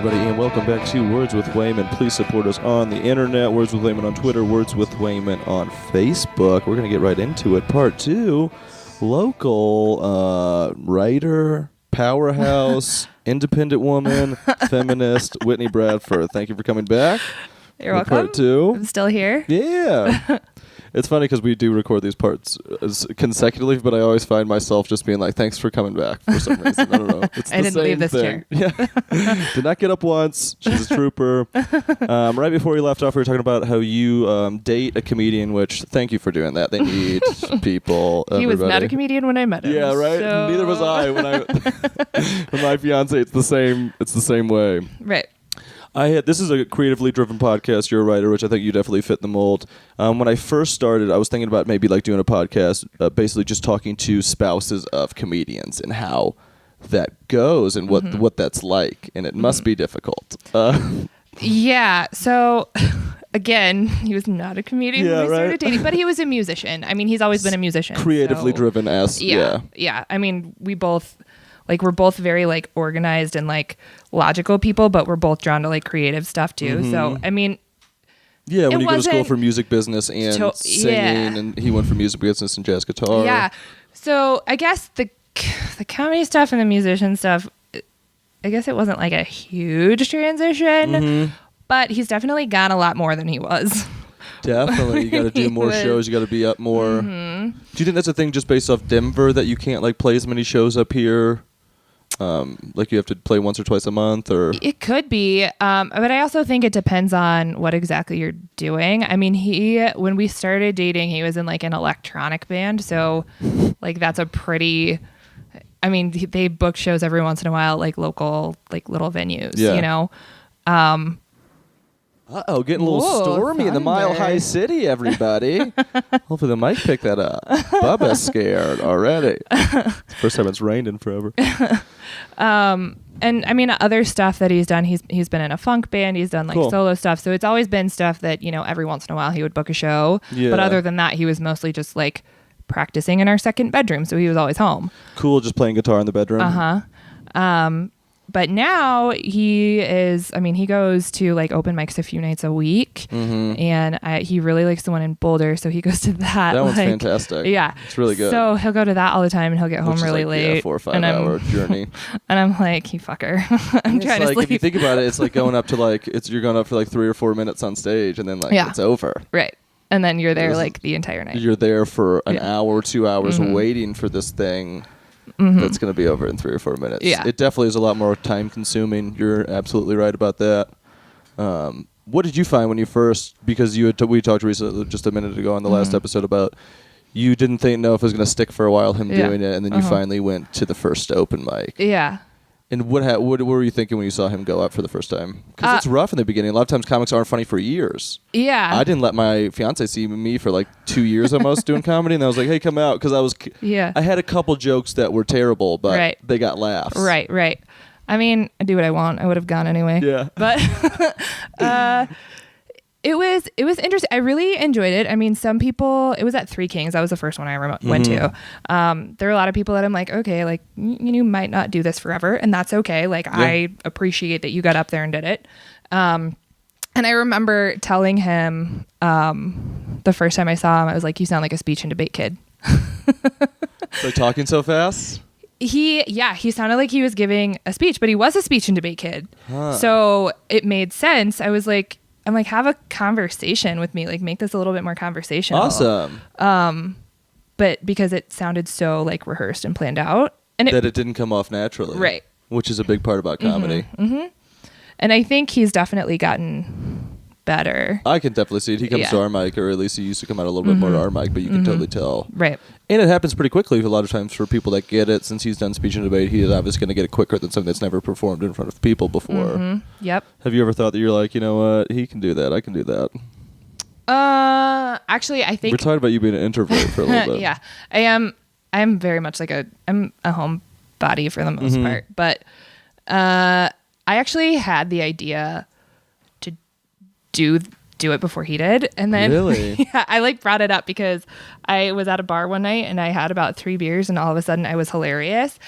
everybody, and welcome back to Words with Wayman. Please support us on the internet. Words with Wayman on Twitter, Words with Wayman on Facebook. We're going to get right into it. Part 2, local writer, powerhouse, independent woman, feminist, Whitney Bradford. Thank you for coming back. You're welcome. Part 2. I'm still here. Yeah. It's funny because we do record these parts consecutively, but I always find myself just being like, thanks for coming back for some reason. I don't know. It's I didn't leave this thing. chair. Yeah. Did not get up once. She's a trooper. Right before we left off, we were talking about how you date a comedian, which thank you for doing that. They need people. He was not a comedian when I met him. Yeah, right? So... Neither was I when my fiance. It's the same way. Right. This is a creatively driven podcast. You're a writer, which I think you definitely fit the mold. When I first started, I was thinking about maybe like doing a podcast, basically just talking to spouses of comedians and how that goes and what that's like, and it must be difficult. Yeah. So again, he was not a comedian when we started dating, but he was a musician. I mean, he's always been a musician. Creatively driven as yeah. I mean, we're both very like organized and like logical people, but we're both drawn to like creative stuff too. Mm-hmm. So I mean, yeah, when you go to school for music business and singing, and he went for music business and jazz guitar. Yeah. So I guess the comedy stuff and the musician stuff, I guess it wasn't like a huge transition, but he's definitely got a lot more than he was. Definitely. You got to do more shows. You got to be up more. Mm-hmm. Do you think that's a thing just based off Denver that you can't like play as many shows up here? Like you have to play once or twice a month, or it could be, but I also think it depends on what exactly you're doing. I mean, when we started dating, he was in like an electronic band, so like that's a pretty. I mean, they book shows every once in a while, like local, like little venues, you know. Getting a little stormy in the Mile High City, everybody. Hopefully the mic picked that up. Bubba's scared already. It's the first time it's rained in forever. And I mean, other stuff that he's done, he's been in a funk band, he's done like solo stuff. So it's always been stuff that, you know, every once in a while he would book a show. Yeah. But other than that, he was mostly just like practicing in our second bedroom. So he was always home. Cool. Just playing guitar in the bedroom. But now he goes to like open mics a few nights a week, and he really likes the one in Boulder, so he goes to that. That one's fantastic. Yeah, it's really good. So he'll go to that all the time, and he'll get home really late. Yeah, 4 or 5 hour journey. And I'm like, you fucker. I'm trying to sleep. If you think about it, it's like going up to like you're going up for like 3 or 4 minutes on stage, and then like it's over. Right. And then you're there like the entire night. You're there for an hour, 2 hours waiting for this thing. That's going to be over in 3 or 4 minutes. Yeah. It definitely is a lot more time consuming. You're absolutely right about that. What did you find when you first, because we talked recently just a minute ago on the last episode about you didn't know if it was going to stick for a while, him doing it, and then you finally went to the first open mic. Yeah. And what were you thinking when you saw him go up for the first time? Because it's rough in the beginning. A lot of times comics aren't funny for years. Yeah. I didn't let my fiance see me for like 2 years almost doing comedy. And I was like, hey, come out. Because I had a couple jokes that were terrible, but they got laughs. Right. I mean, I do what I want. I would have gone anyway. Yeah. But it was interesting. I really enjoyed it. I mean, some people, it was at Three Kings. That was the first one I went to. There are a lot of people that I'm like, okay, like you might not do this forever, and that's okay. Like I appreciate that you got up there and did it. And I remember telling him the first time I saw him, I was like, you sound like a speech and debate kid. Like talking so fast? He sounded like he was giving a speech, but he was a speech and debate kid. So it made sense. I'm like, have a conversation with me. Like, make this a little bit more conversational. Awesome. But because it sounded so like rehearsed and planned out, and that it didn't come off naturally, right? Which is a big part about comedy. And I think he's definitely gotten better. I can definitely see it. He comes to our mic, or at least he used to come out a little bit more to our mic, but you can totally tell. Right. And it happens pretty quickly a lot of times for people that get it. Since he's done speech and debate, he is obviously going to get it quicker than something that's never performed in front of people before. Yep. Have you ever thought that you're like, you know what, he can do that, I can do that? Actually, I think... We're talking about you being an introvert for a little bit. Yeah. I'm very much like I'm a homebody for the most part. But I actually had the idea to do it before he did, and then really I like brought it up because I was at a bar one night and I had about 3 beers, and all of a sudden I was hilarious.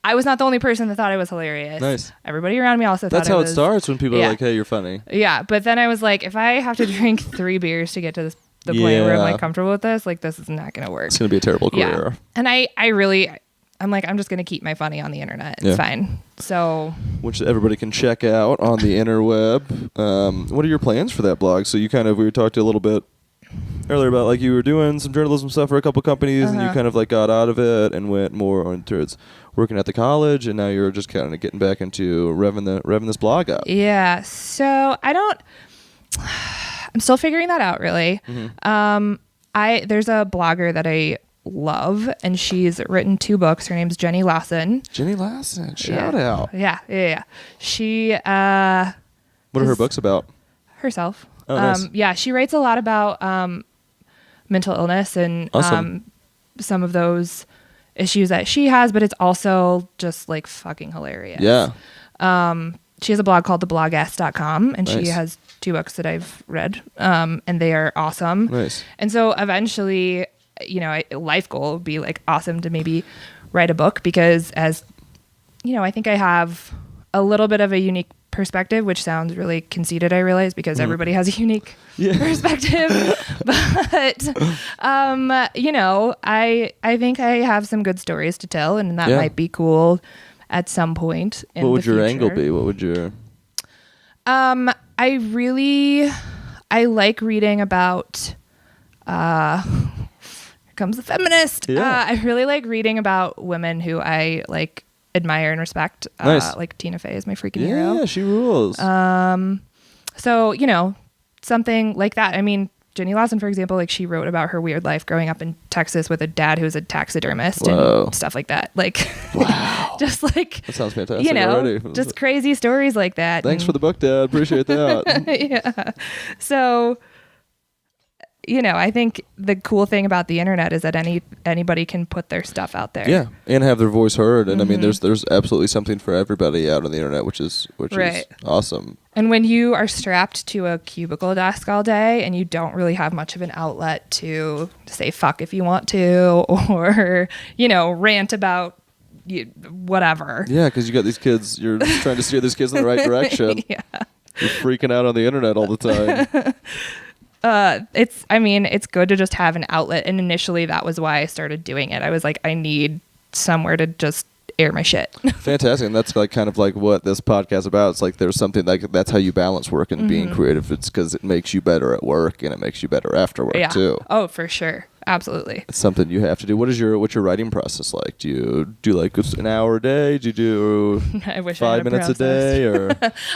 I was not the only person that thought I was hilarious. Nice. Everybody around me also thought That's how it starts when people are Yeah. like, hey, you're funny. Yeah, but then I was like, if I have to drink 3 beers to get to the point where I'm like comfortable with this, like this is not going to work. It's going to be a terrible career. Yeah. And I'm like, I'm just going to keep my funny on the internet. It's fine. So, which everybody can check out on the interweb. What are your plans for that blog? So we talked a little bit earlier about like you were doing some journalism stuff for a couple companies and you kind of like got out of it and went more into working at the college, and now you're just kind of getting back into revving this blog up. Yeah. So I'm still figuring that out really. There's a blogger that I love, and she's written 2 books. Her name's Jenny Lawson. Shout out. Yeah. She what are her books about? Herself. Oh, nice. Yeah, she writes a lot about mental illness and Awesome. some of those issues that she has, but it's also just like fucking hilarious. Yeah. She has a blog called theblogess.com, and Nice. she has 2 books that I've read, and they are awesome. Nice. And so eventually, life goal would be like awesome to maybe write a book, because as I think I have a little bit of a unique perspective, which sounds really conceited, I realize, because everybody has a unique perspective. But I think I have some good stories to tell, and that might be cool at some point in the future. What would your angle be? What would your I like reading about here comes the feminist. I really like reading about women who I like admire and respect. Nice. Like Tina Fey is my freaking hero. Yeah, she rules. So, something like that. I mean, Jenny Lawson, for example, like she wrote about her weird life growing up in Texas with a dad who's a taxidermist and stuff like that. Like, wow. Just like, That sounds fantastic already. Just crazy stories like that. Thanks for the book, Dad. Appreciate that. Yeah. So, I think the cool thing about the internet is that anybody can put their stuff out there. Yeah, and have their voice heard. And I mean, there's absolutely something for everybody out on the internet, which is awesome. And when you are strapped to a cubicle desk all day and you don't really have much of an outlet to say fuck if you want to, or rant about whatever. Yeah, because you got these kids. You're trying to steer these kids in the right direction. Yeah. You're freaking out on the internet all the time. It's good to just have an outlet. And initially that was why I started doing it. I was like, I need somewhere to just air my shit. Fantastic. And that's like kind of like what this podcast is about. It's like there's something like that's how you balance work and being creative. It's because it makes you better at work and it makes you better after work too. Oh, for sure. Absolutely. It's something you have to do. What's your writing process like? Do you do like an hour a day? Do you do I wish 5 minutes a day, or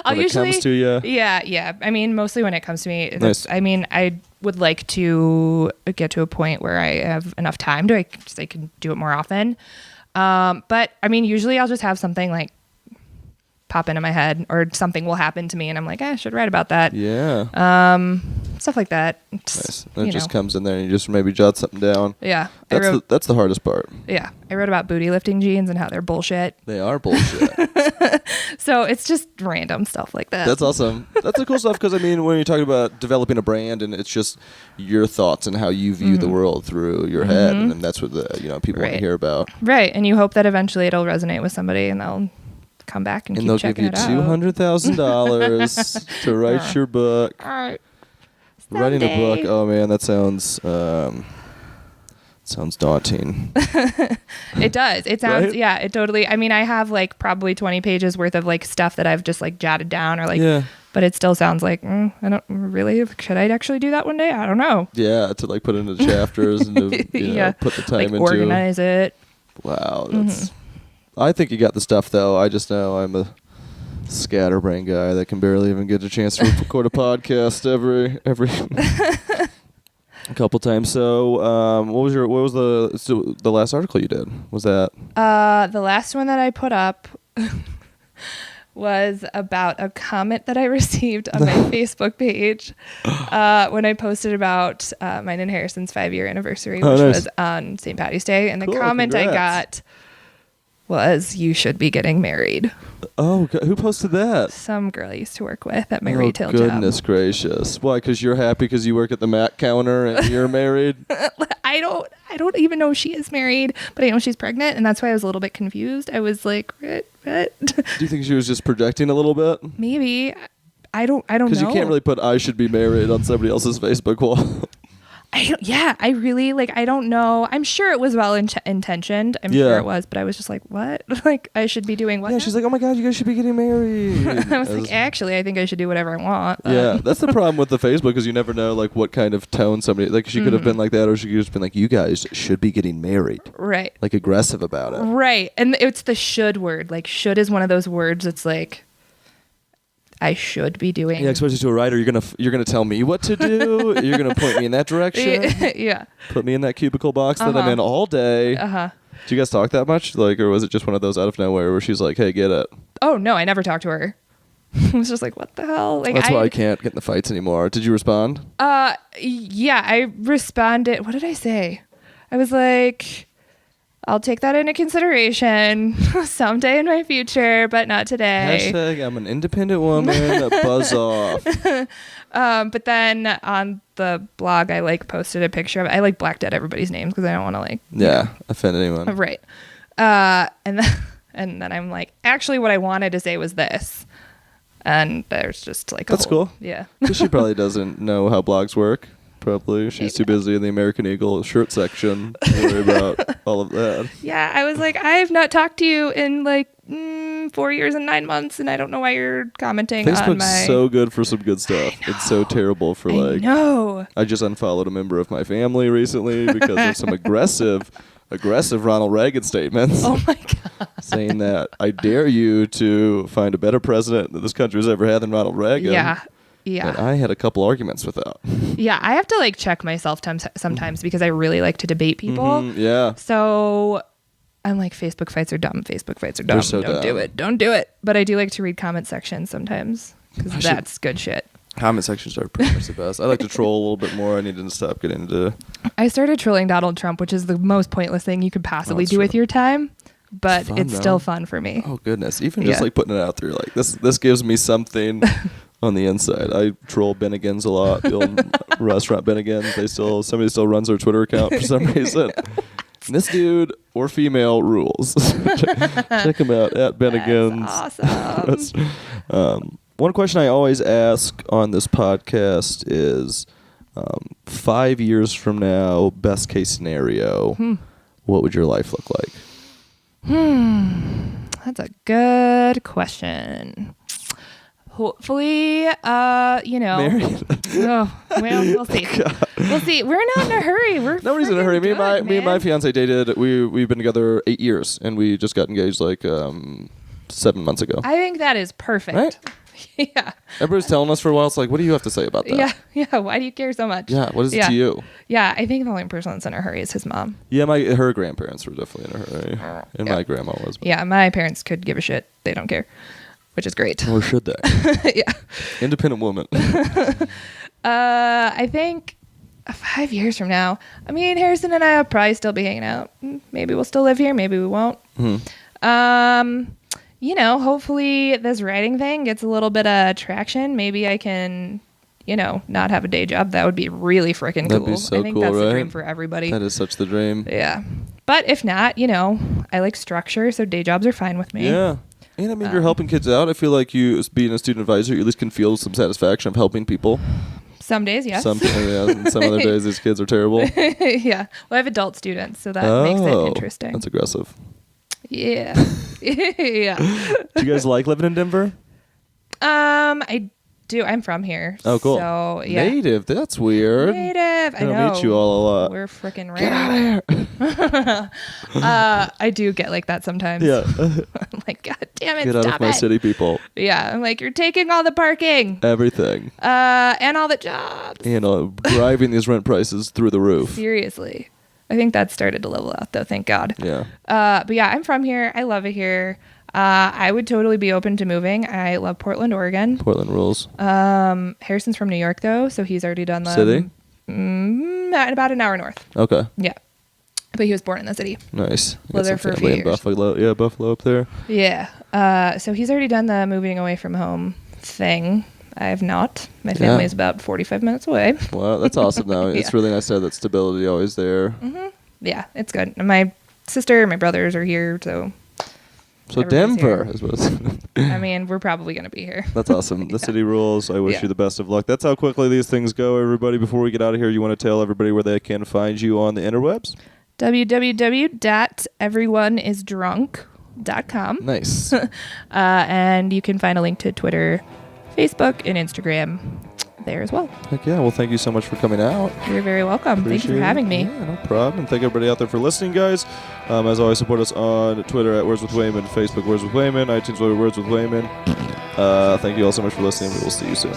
I'll when usually, it comes to you? Yeah. I mean, mostly when it comes to me. Nice. I mean, I would like to get to a point where I have enough time to I can do it more often. But I mean, usually I'll just have something like pop into my head, or something will happen to me and I'm like, I should write about that. Yeah. Stuff like that. Nice. And it just comes in there and you just maybe jot something down. Yeah. That's the hardest part. Yeah. I wrote about booty lifting jeans and how they're bullshit. They are bullshit. So it's just random stuff like that. That's awesome. That's the cool stuff, because I mean, when you're talking about developing a brand and it's just your thoughts and how you view the world through your head, and that's what people want to hear about. Right. And you hope that eventually it'll resonate with somebody and they'll come back and keep checking it out. And they'll give you $200,000 to write your book. All right. Writing a book, oh man, that sounds daunting. It does. It sounds, right? Yeah, it totally. I mean, I have like probably 20 pages worth of like stuff that I've just like jotted down, or like, but it still sounds like, I don't really, should I actually do that one day? I don't know. Yeah, to like put into chapters and to put the time like into. Organize it. Wow, that's. I think you got the stuff though. I just know I'm a scatterbrain guy that can barely even get a chance to record a podcast every a couple times. So, what was the last article you did? Was that the last one that I put up was about a comment that I received on my Facebook page when I posted about mine and Harrison's 5-year anniversary, which was on St. Patty's Day, and the comment congrats. I got was, "You should be getting married." Oh, who posted that? Some girl I used to work with at my retail job. Goodness gracious. Why? Because you're happy because you work at the Mac counter and you're married? I don't even know if she is married, but I know she's pregnant, and that's why I was a little bit confused. I was like, what? Do you think she was just projecting a little bit? Maybe. I don't know. Because you can't really put "I should be married" on somebody else's Facebook wall. I really I don't know. I'm sure it was well intentioned. I'm sure it was, but I was just like, what? Like, I should be doing what? Yeah, she's like, oh my God, you guys should be getting married. I was like, actually, I think I should do whatever I want. Yeah, that's the problem with the Facebook, is you never know like what kind of tone somebody, like she could have been like that, or she could have just been like, you guys should be getting married. Right. Like aggressive about it. Right. And it's the should word. Like, should is one of those words that's like, I should be doing. Yeah, especially to a writer, you're gonna tell me what to do. You're gonna point me in that direction. Yeah. Put me in that cubicle box that I'm in all day. Do you guys talk that much? Like, or was it just one of those out of nowhere where she's like, "Hey, get it"? Oh no, I never talked to her. I was just like, what the hell? Like, that's why I can't get in the fights anymore. Did you respond? Yeah, I responded. What did I say? I was like, I'll take that into consideration someday in my future, but not today. Hashtag I'm an independent woman. Buzz off. But then on the blog, I posted a picture of it. I blacked out everybody's names because I don't want to offend anyone. Right. And then I'm like, actually, what I wanted to say was this. And there's just that's cool. Yeah. She probably doesn't know how blogs work. Probably. She's too busy in the American Eagle shirt section to worry about all of that. Yeah, I was like, I've not talked to you in 4 years and 9 months, and I don't know why you're commenting Facebook's on my... so good for some good stuff. It's so terrible for I just unfollowed a member of my family recently because of some aggressive Ronald Reagan statements. Oh my God. Saying that I dare you to find a better president that this country has ever had than Ronald Reagan. Yeah. Yeah. And I had a couple arguments with that. Yeah, I have to check myself sometimes because I really like to debate people. Yeah. So I'm like, Facebook fights are dumb. Facebook fights are dumb. They're so Don't dumb. do it. Don't do it. But I do like to read comment sections sometimes because that's good shit. Comment sections are pretty much the best. I like to troll a little bit more. I need to stop getting into... I started trolling Donald Trump, which is the most pointless thing you could possibly do with your time. But it's still fun for me. Oh, goodness. Even just putting it out there, this gives me something... On the inside, I troll Bennigan's a lot. The old restaurant Bennigan's. Somebody still runs their Twitter account for some reason. This dude or female rules. check him out at Bennigan's. That's awesome. One question I always ask on this podcast is, 5 years from now, best case scenario, what would your life look like? That's a good question. Hopefully, Married. Oh, well, we'll see. We'll see. We're not in a hurry. Nobody's in a hurry. Me and my fiance dated. We've been together 8 years, and we just got engaged 7 months ago. I think that is perfect. Right? Yeah. Everybody's telling us for a while. It's like, what do you have to say about that? Yeah. Yeah. Why do you care so much? Yeah. What is it to you? Yeah. I think the only person that's in a hurry is his mom. Yeah. Her grandparents were definitely in a hurry, and my grandma was. But. Yeah. My parents could give a shit. They don't care. Which is great. Or should they? Yeah. Independent woman. I think 5 years from now, Harrison and I will probably still be hanging out. Maybe we'll still live here. Maybe we won't. Hopefully this writing thing gets a little bit of traction. Maybe I can, not have a day job. That would be really freaking cool. That'd be so I think cool, that's right? the dream for everybody. That is such the dream. Yeah. But if not, I like structure, so day jobs are fine with me. Yeah. And you're helping kids out. I feel like you, as being a student advisor, you at least can feel some satisfaction of helping people. Some days, yes. And some other days, these kids are terrible. Yeah. Well, I have adult students, so that makes it interesting. That's aggressive. Yeah. Yeah. Do you guys like living in Denver? I do. I'm from here. Oh, cool. So, yeah. Native. That's weird. Native. I know. I meet you all a lot. We're freaking rare. Get out of here. I do get like that sometimes. Yeah. I'm like, God damn it. Get out of my city, people. Yeah. I'm like, you're taking all the parking. Everything. And all the jobs. And driving these rent prices through the roof. Seriously. I think that started to level out though. Thank God. Yeah. But yeah, I'm from here. I love it here. I would totally be open to moving. I love Portland, Oregon. Portland rules. Harrison's from New York though, so he's already done the city. About an hour north. Okay. Yeah, but he was born in the city. Nice. Lived there for a few years. Buffalo. Yeah, Buffalo up there. Yeah. So he's already done the moving away from home thing. I have not. My family is about 45 minutes away. Well, that's awesome, though. Yeah. It's really nice to have that stability always there. Mm-hmm. Yeah, it's good. And my sister and my brothers are here, so Denver here. is what it's. I mean, we're probably going to be here. That's awesome. The city rules. I wish you the best of luck. That's how quickly these things go, everybody. Before we get out of here, you want to tell everybody where they can find you on the interwebs? www.everyoneisdrunk.com. Nice. And you can find a link to Twitter, Facebook, and Instagram there as well. Heck yeah. Well, thank you so much for coming out. You're very welcome. Thank you for having me. Yeah, no problem. And thank everybody out there for listening, guys. As always, support us on Twitter at Words with Wayman, Facebook Words with Wayman, iTunes Words with Wayman. Thank you all so much for listening. We will see you soon.